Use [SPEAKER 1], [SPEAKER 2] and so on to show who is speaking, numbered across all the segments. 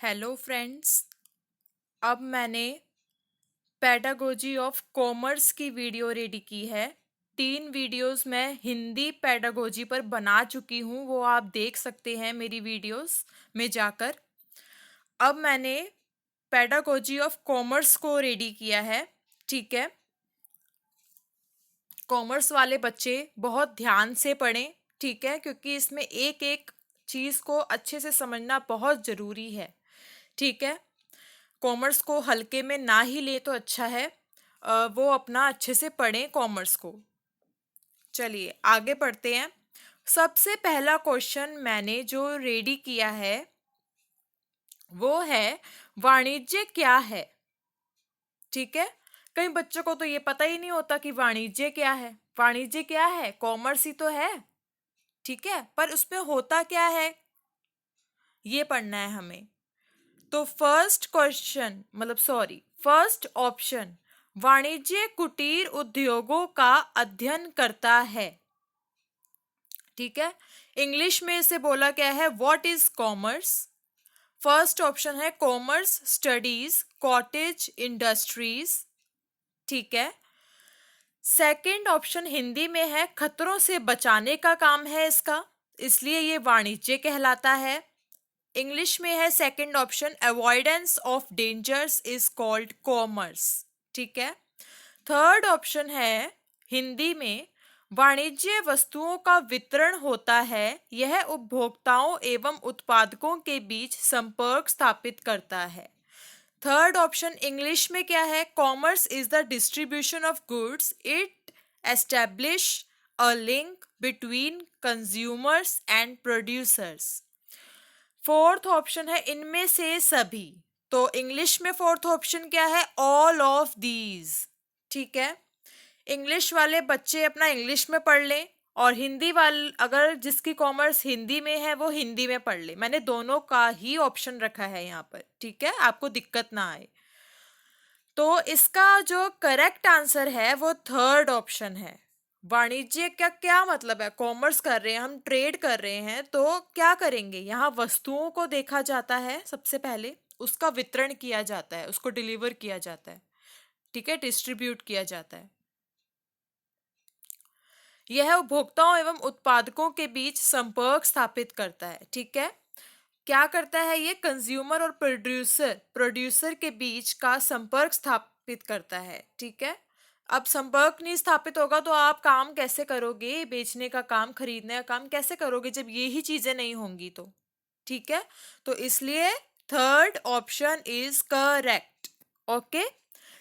[SPEAKER 1] Hello friends. अब मैंने pedagogy of commerce की वीडियो रेडी की है। 3 वीडियोस मैं हिंदी पेडागोजी पर बना चुकी हूँ, वो आप देख सकते हैं मेरी वीडियोस में जाकर। अब मैंने पेडागोजी ऑफ कॉमर्स को रेडी किया है। ठीक है, कॉमर्स वाले बच्चे बहुत ध्यान से पढ़ें। ठीक है, क्योंकि इसमें एक एक चीज़ को अच्छे से समझना बहुत ज़रूरी है। ठीक है, कॉमर्स को हल्के में ना ही ले तो अच्छा है। वो अपना अच्छे से पढ़ें कॉमर्स को। चलिए आगे पढ़ते हैं। सबसे पहला क्वेश्चन मैंने जो रेडी किया है वो है, वाणिज्य क्या है। ठीक है, कई बच्चों को तो ये पता ही नहीं होता कि वाणिज्य क्या है। वाणिज्य क्या है, कॉमर्स ही तो है। ठीक है, पर उसमें होता क्या है ये पढ़ना है हमें। तो फर्स्ट ऑप्शन, वाणिज्य कुटीर उद्योगों का अध्ययन करता है। ठीक है, इंग्लिश में इसे बोला गया है what is commerce. First option है कॉमर्स स्टडीज कॉटेज इंडस्ट्रीज। ठीक है, सेकंड ऑप्शन हिंदी में है खतरों से बचाने का काम है इसका, इसलिए ये वाणिज्य कहलाता है। इंग्लिश में है second option, avoidance of dangers is called commerce. ठीक है, थर्ड ऑप्शन है हिंदी में, वाणिज्य वस्तुओं का वितरण होता है, यह उपभोक्ताओं एवं उत्पादकों के बीच संपर्क स्थापित करता है। थर्ड ऑप्शन इंग्लिश में क्या है, commerce is the distribution of goods, it establish a link between consumers and producers. Fourth option है इनमें से सभी। तो इंग्लिश में फोर्थ ऑप्शन क्या है, ऑल ऑफ दीज। ठीक है, इंग्लिश वाले बच्चे अपना इंग्लिश में पढ़ लें, और हिंदी वाले अगर जिसकी कॉमर्स हिंदी में है वो हिंदी में पढ़ ले। मैंने दोनों का ही ऑप्शन रखा है यहाँ पर। ठीक है, आपको दिक्कत ना आए। तो इसका जो करेक्ट आंसर है वो थर्ड ऑप्शन है। वाणिज्य का क्या मतलब है, कॉमर्स कर रहे हैं हम, ट्रेड कर रहे हैं, तो क्या करेंगे, यहाँ वस्तुओं को देखा जाता है सबसे पहले, उसका वितरण किया जाता है, उसको डिलीवर किया जाता है। ठीक है, डिस्ट्रीब्यूट किया जाता है। यह उपभोक्ताओं एवं उत्पादकों के बीच संपर्क स्थापित करता है। ठीक है, क्या करता है ये, कंज्यूमर और प्रोड्यूसर प्रोड्यूसर के बीच का संपर्क स्थापित करता है। ठीक है, अब संपर्क नहीं स्थापित होगा तो आप काम कैसे करोगे, बेचने का काम, खरीदने का काम कैसे करोगे जब ये ही चीजें नहीं होंगी तो। ठीक है, तो इसलिए third option is correct. Okay,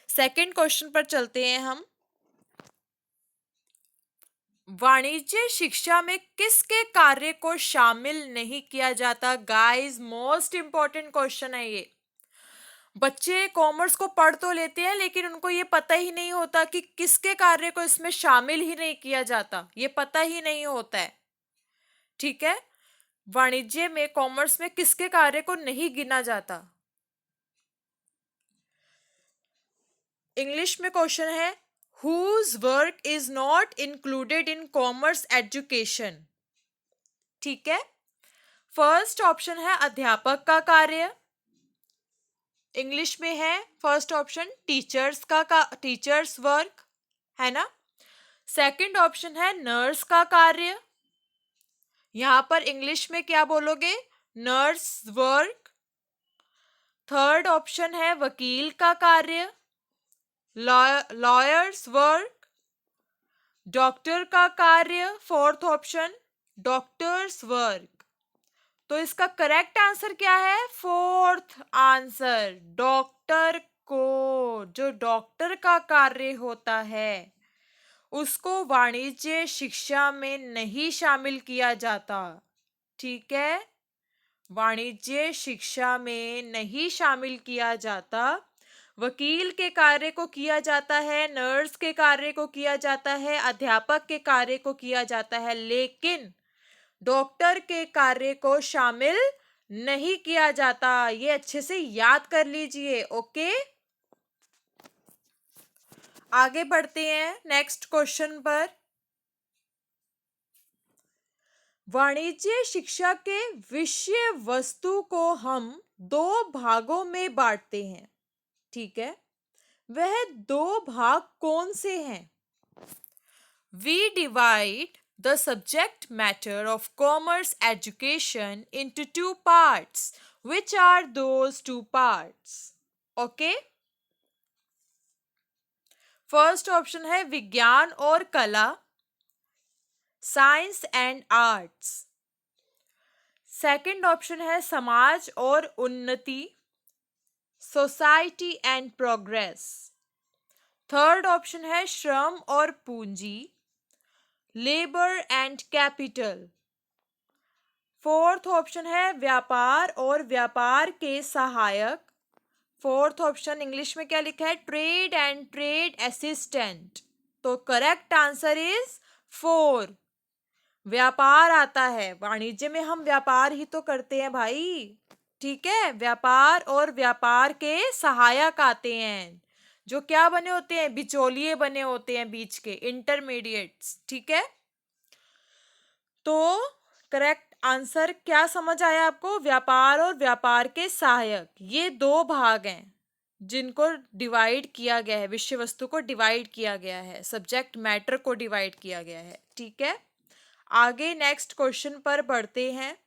[SPEAKER 1] second question पर चलते हैं हम। वाणिज्य शिक्षा में किसके कार्य को शामिल नहीं किया जाता। गाइस, मोस्ट इंपॉर्टेंट क्वेश्चन है ये। बच्चे कॉमर्स को पढ़ तो लेते हैं लेकिन उनको ये पता ही नहीं होता कि किसके कार्य को इसमें शामिल ही नहीं किया जाता, ये पता ही नहीं होता है। ठीक है, वाणिज्य में, कॉमर्स में किसके कार्य को नहीं गिना जाता। इंग्लिश में क्वेश्चन है, whose work is not included in commerce education। ठीक है, फर्स्ट ऑप्शन है अध्यापक का कार्य, इंग्लिश में है फर्स्ट ऑप्शन टीचर्स वर्क, है ना। सेकंड ऑप्शन है नर्स का कार्य, यहां पर इंग्लिश में क्या बोलोगे, नर्स वर्क। थर्ड ऑप्शन है वकील का कार्य, लॉयर्स वर्क। डॉक्टर का कार्य, फोर्थ ऑप्शन डॉक्टर्स वर्क। तो इसका करेक्ट आंसर क्या है, फोर्थ आंसर, डॉक्टर को, जो डॉक्टर का कार्य होता है उसको वाणिज्य शिक्षा में नहीं शामिल किया जाता। ठीक है, वाणिज्य शिक्षा में नहीं शामिल किया जाता। वकील के कार्य को किया जाता है, नर्स के कार्य को किया जाता है, अध्यापक के कार्य को किया जाता है, लेकिन डॉक्टर के कार्य को शामिल नहीं किया जाता। ये अच्छे से याद कर लीजिए। ओके, आगे बढ़ते हैं नेक्स्ट क्वेश्चन पर। वाणिज्य शिक्षा के विषय वस्तु को हम दो भागों में बांटते हैं, ठीक है, वह दो भाग कौन से हैं? We divide the subject matter of commerce education into two parts. Which are those two parts? Okay? First option है विज्ञान और कला, science and arts. Second option है समाज और उन्नति, society and progress. Third option है श्रम और पूंजी, labour and capital. Fourth option है व्यापार और व्यापार के सहायक। फोर्थ ऑप्शन इंग्लिश में क्या लिखा है? Trade and trade assistant. तो करेक्ट आंसर इज 4। व्यापार आता है, वाणिज्य में हम व्यापार ही तो करते हैं भाई, ठीक है। व्यापार और व्यापार के सहायक आते हैं, जो क्या बने होते हैं? बिचौलिए बने होते हैं, बीच के इंटरमीडिएट्स, ठीक है। तो करेक्ट आंसर क्या समझ आया आपको? व्यापार और व्यापार के सहायक, ये दो भाग हैं जिनको डिवाइड किया गया है, विषय वस्तु को डिवाइड किया गया है, सब्जेक्ट मैटर को डिवाइड किया गया है, ठीक है। आगे नेक्स्ट क्वेश्चन पर बढ़ते हैं।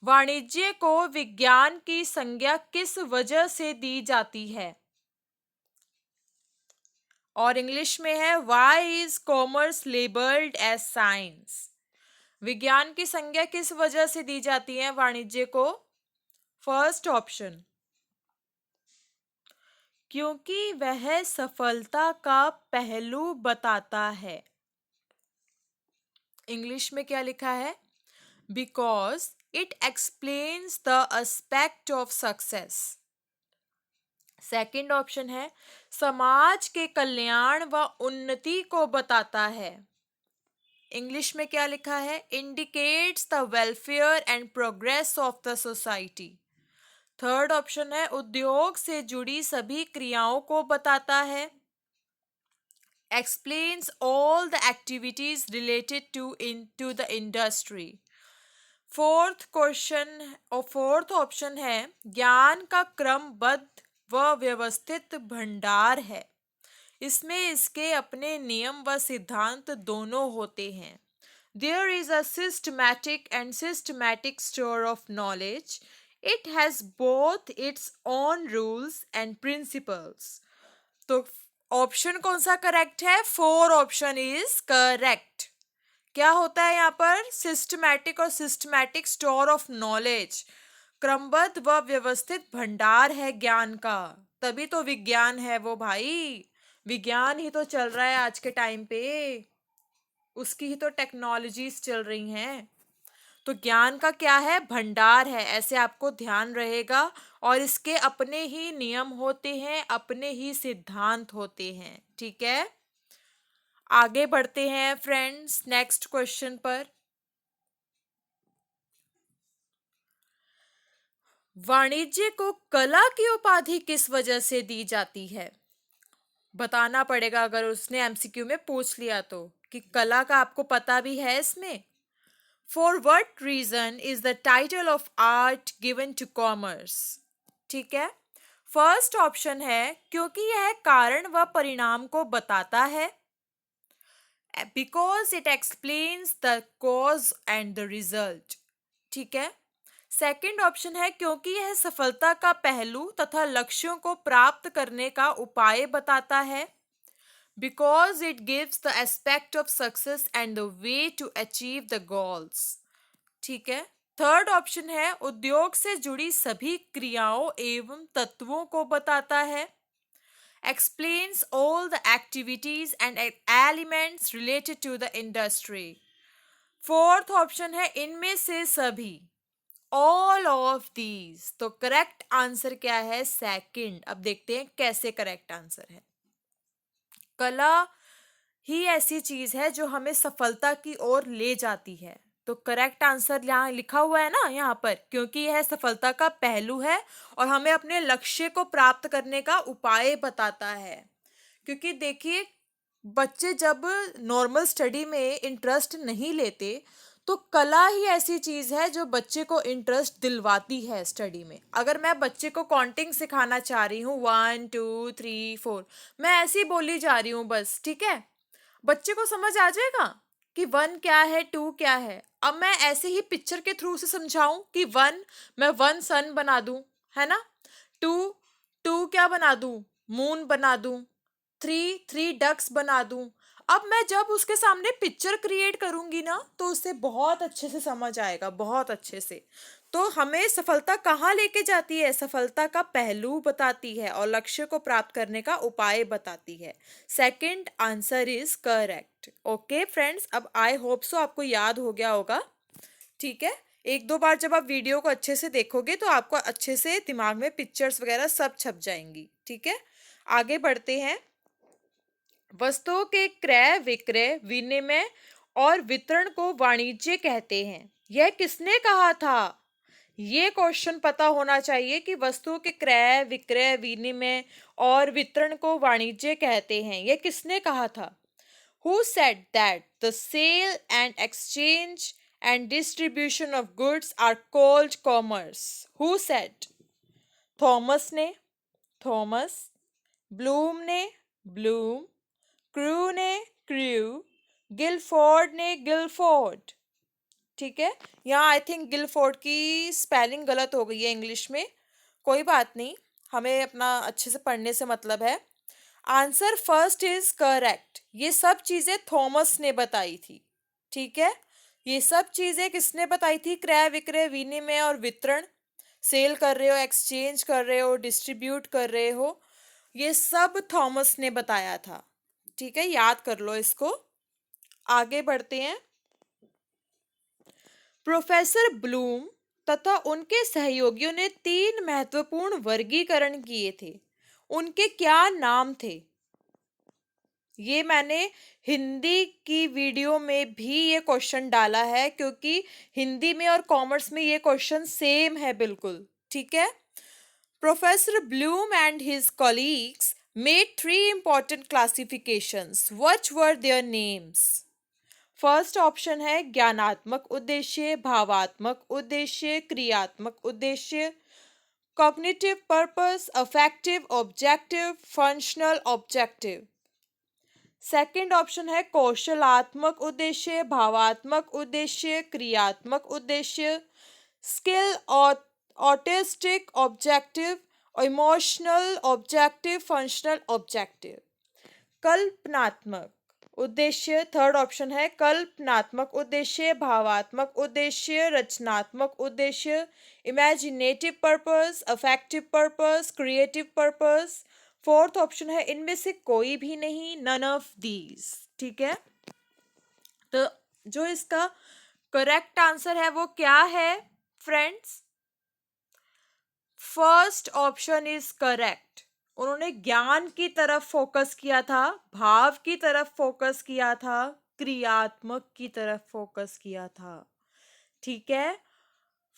[SPEAKER 1] वाणिज्य को विज्ञान की संज्ञा किस वजह से दी जाती है? और इंग्लिश में है why is commerce labelled as science. विज्ञान की संज्ञा किस वजह से दी जाती है वाणिज्य को? फर्स्ट ऑप्शन, क्योंकि वह सफलता का पहलू बताता है। इंग्लिश में क्या लिखा है? Because it explains the aspect of success. Second option है समाज के कल्याण व उन्नति को बताता है। इंग्लिश में क्या लिखा है? Indicates the welfare and progress of the society. Third option है उद्योग से जुड़ी सभी क्रियाओं को बताता है। Explains all the activities related to the industry. Fourth question और फोर्थ ऑप्शन है ज्ञान का क्रमबद्ध व व्यवस्थित भंडार है। इसमें इसके अपने नियम व सिद्धांत दोनों होते हैं। There is a systematic and systematic store of knowledge. It has both its own rules and principles. तो ऑप्शन कौन सा करेक्ट है? 4 ऑप्शन इज करेक्ट। क्या होता है यहाँ पर? सिस्टमैटिक और सिस्टमैटिक स्टोर ऑफ नॉलेज, क्रमबद्ध व व्यवस्थित भंडार है ज्ञान का, तभी तो विज्ञान है वो भाई। विज्ञान ही तो चल रहा है आज के टाइम पे, उसकी ही तो टेक्नोलॉजीज चल रही हैं। तो ज्ञान का क्या है? भंडार है, ऐसे आपको ध्यान रहेगा। और इसके अपने ही नियम होते हैं, अपने ही सिद्धांत होते हैं, ठीक है। आगे बढ़ते हैं फ्रेंड्स नेक्स्ट क्वेश्चन पर। वाणिज्य को कला की उपाधि किस वजह से दी जाती है? बताना पड़ेगा अगर उसने एमसीक्यू में पूछ लिया तो, कि कला का आपको पता भी है इसमें। For what reason is the title of art given to commerce? ठीक है, फर्स्ट ऑप्शन है क्योंकि यह कारण व परिणाम को बताता है, because it explains the cause and the result. ठीक है, सेकंड ऑप्शन है क्योंकि यह सफलता का पहलू तथा लक्ष्यों को प्राप्त करने का उपाय बताता है, because it gives the aspect of success and the way to achieve the goals. ठीक है, थर्ड ऑप्शन है उद्योग से जुड़ी सभी क्रियाओं एवं तत्वों को बताता है, explains all the activities and elements related to the industry. Fourth option है इनमें से सभी, all of these। तो करेक्ट आंसर क्या है? सेकंड। अब देखते हैं कैसे करेक्ट आंसर है। कला ही ऐसी चीज है जो हमें सफलता की ओर ले जाती है। तो करेक्ट आंसर यहाँ लिखा हुआ है ना, यहाँ पर, क्योंकि यह सफलता का पहलू है और हमें अपने लक्ष्य को प्राप्त करने का उपाय बताता है। क्योंकि देखिए, बच्चे जब नॉर्मल स्टडी में इंटरेस्ट नहीं लेते तो कला ही ऐसी चीज है जो बच्चे को इंटरेस्ट दिलवाती है स्टडी में। अगर मैं बच्चे को काउंटिंग सिखाना चाह रही हूँ 1 2 3 4, मैं ऐसे ही बोली जा रही हूँ बस, ठीक है, बच्चे को समझ आ जाएगा कि 1 क्या है, 2 क्या है। अब मैं ऐसे ही पिक्चर के थ्रू से समझाऊं कि 1, मैं 1 सन बना दूं, है ना, 2, 2 क्या बना दूं, मून बना दूं, 3, 3 डक्स बना दूं। अब मैं जब उसके सामने पिक्चर क्रिएट करूंगी ना तो उसे बहुत अच्छे से समझ आएगा, बहुत अच्छे से। तो हमें सफलता कहाँ लेके जाती है, सफलता का पहलू बताती है और लक्ष्य को प्राप्त करने का उपाय बताती है। Second answer is correct. Okay friends, अब आई होप सो आपको याद हो गया होगा, ठीक है। एक दो बार जब आप वीडियो को अच्छे से देखोगे तो आपको अच्छे से दिमाग में पिक्चर्स वगैरह सब छप जाएंगी, ठीक है। आगे बढ़ते हैं। वस्तुओं के क्रय विक्रय, विनिमय और वितरण को वाणिज्य कहते हैं। यह किसने कहा था? ये क्वेश्चन पता होना चाहिए कि वस्तुओं के क्रय विक्रय, विनिमय और वितरण को वाणिज्य कहते हैं, यह किसने कहा था? Who said that the sale and exchange and distribution of goods are called commerce? Who said? Thomas ने, थॉमस, ब्लूम ने, ब्लूम, क्रू ने, क्रू, गिलफोर्ड ने, गिलफोर्ड। ठीक है, यहाँ आई थिंक गिलफोर्ड की स्पेलिंग गलत हो गई है इंग्लिश में, कोई बात नहीं, हमें अपना अच्छे से पढ़ने से मतलब है। Answer first is correct. ये सब चीजें थॉमस ने बताई थी, ठीक है। ये सब चीजें किसने बताई थी? क्रय विक्रय, विनिमय और वितरण, सेल कर रहे हो, एक्सचेंज कर रहे हो, डिस्ट्रीब्यूट कर रहे हो, ये सब थॉमस ने बताया था, ठीक है, याद कर लो इसको। आगे बढ़ते हैं। प्रोफेसर ब्लूम तथा उनके सहयोगियों ने 3 महत्वपूर्ण वर्गीकरण किए थे, उनके क्या नाम थे? ये मैंने हिंदी की वीडियो में भी ये क्वेश्चन डाला है, क्योंकि हिंदी में और कॉमर्स में ये क्वेश्चन सेम है बिल्कुल, ठीक है। Professor Bloom and his colleagues made 3 important classifications. What were their names? First option है ज्ञानात्मक उद्देश्य, भावात्मक उद्देश्य, क्रियात्मक उद्देश्य, cognitive purpose, affective objective, functional objective. Second option है कौशलात्मक उद्देश्य, भावात्मक उद्देश्य, क्रियात्मक उद्देश्य, स्किल और autistic objective, emotional objective, functional objective. कल्पनात्मक उद्देश्य, थर्ड ऑप्शन है कल्पनात्मक उद्देश्य, भावात्मक उद्देश्य, रचनात्मक उद्देश्य, imaginative purpose, affective purpose, creative purpose. Fourth option है इनमें से कोई भी नहीं, नन ऑफ दीज, ठीक है। तो जो इसका करेक्ट आंसर है वो क्या है friends? First option is correct. उन्होंने ज्ञान की तरफ फोकस किया था, भाव की तरफ फोकस किया था, क्रियात्मक की तरफ फोकस किया था, ठीक है।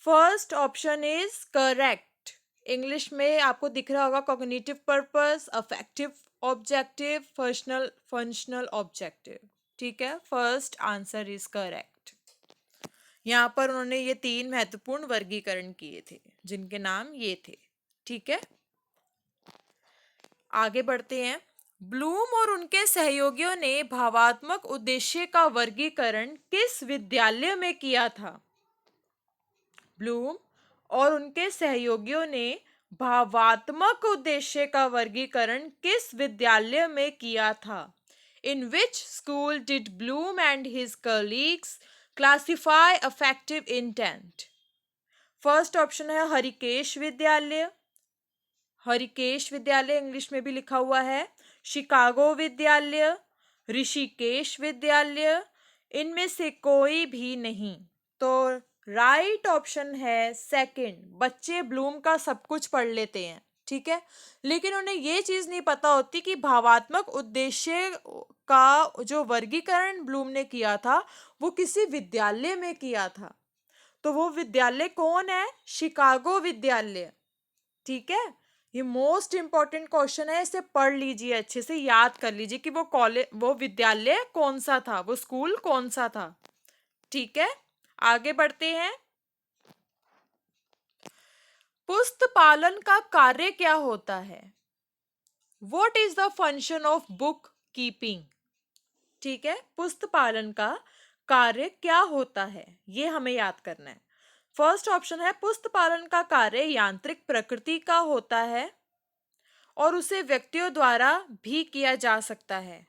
[SPEAKER 1] First option is correct. English में आपको दिख रहा होगा cognitive purpose, affective objective, functional objective, ठीक है। First answer is correct. यहाँ पर उन्होंने ये 3 महत्वपूर्ण वर्गीकरण किए थे जिनके नाम ये थे, ठीक है। आगे बढ़ते हैं। ब्लूम और उनके सहयोगियों ने भावात्मक उद्देश्य का वर्गीकरण किस विद्यालय में किया था? ब्लूम और उनके सहयोगियों ने भावात्मक उद्देश्य का वर्गीकरण किस विद्यालय में किया था? In which school did Bloom and his colleagues classify affective intent? First option है हरिकेश विद्यालय, हरिकेश विद्यालय इंग्लिश में भी लिखा हुआ है, शिकागो विद्यालय, ऋषिकेश विद्यालय, इनमें से कोई भी नहीं। तो राइट ऑप्शन है सेकंड। बच्चे ब्लूम का सब कुछ पढ़ लेते हैं, ठीक है, लेकिन उन्हें ये चीज नहीं पता होती कि भावात्मक उद्देश्य का जो वर्गीकरण ब्लूम ने किया था वो किसी विद्यालय में किया था। तो वो विद्यालय कौन है? शिकागो विद्यालय, ठीक है। ये मोस्ट इंपॉर्टेंट क्वेश्चन है, इसे पढ़ लीजिए, अच्छे से याद कर लीजिए कि वो विद्यालय कौन सा था, वो स्कूल कौन सा था, ठीक है। आगे बढ़ते हैं। पुस्त पालन का कार्य क्या होता है? What is the function of book keeping? ठीक है, पुस्त पालन का कार्य क्या होता है, ये हमें याद करना है। फर्स्ट ऑप्शन है पुस्त पालन का कार्य यांत्रिक प्रकृति का होता है और उसे व्यक्तियों द्वारा भी किया जा सकता है।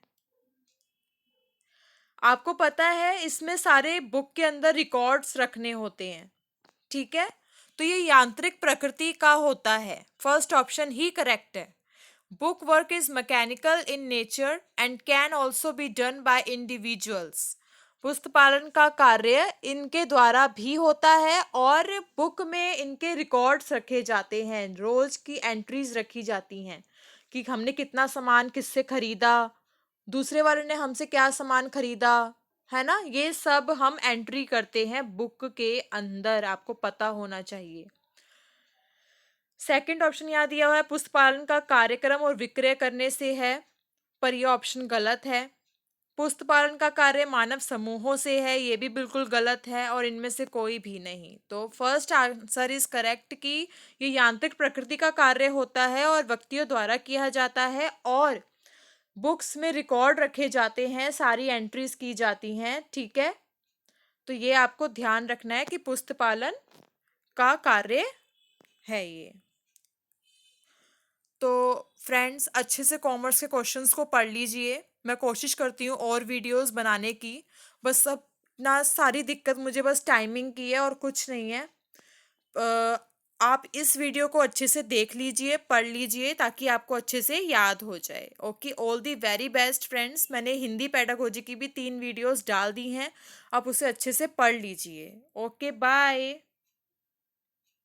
[SPEAKER 1] आपको पता है इसमें सारे बुक के अंदर रिकॉर्ड्स रखने होते हैं, ठीक है, तो ये यांत्रिक प्रकृति का होता है। फर्स्ट ऑप्शन ही करेक्ट है। Book work is mechanical in nature and can also be done by individuals. पुस्तपालन का कार्य इनके द्वारा भी होता है और बुक में इनके रिकॉर्ड्स रखे जाते हैं, रोज की एंट्रीज रखी जाती हैं कि हमने कितना सामान किससे खरीदा, दूसरे वाले ने हमसे क्या सामान खरीदा, है ना, ये सब हम एंट्री करते हैं बुक के अंदर, आपको पता होना चाहिए। सेकंड ऑप्शन यहाँ दिया हुआ है पुस्तपालन का कार्यक्रम और विक्रय करने से है, पर यह ऑप्शन गलत है। पुस्तपालन का कार्य मानव समूहों से है, ये भी बिल्कुल गलत है और इनमें से कोई भी नहीं। तो फर्स्ट आंसर इज करेक्ट कि ये यांत्रिक प्रकृति का कार्य होता है और व्यक्तियों द्वारा किया जाता है और बुक्स में रिकॉर्ड रखे जाते हैं, सारी एंट्रीज की जाती हैं, ठीक है। तो ये आपको ध्यान रखना है कि पुस्तपालन का कार्य है ये। तो फ्रेंड्स अच्छे से कॉमर्स के क्वेश्चंस को पढ़ लीजिए, मैं कोशिश करती हूँ और वीडियोस बनाने की, बस अब ना सारी दिक्कत मुझे बस टाइमिंग की है और कुछ नहीं है। आप इस वीडियो को अच्छे से देख लीजिए, पढ़ लीजिए ताकि आपको अच्छे से याद हो जाए। Okay, all the very best friends. मैंने हिंदी पेडागोजी की भी 3 वीडियोस डाल दी हैं, आप उसे अच्छे से पढ़ लीजिए। Okay, bye.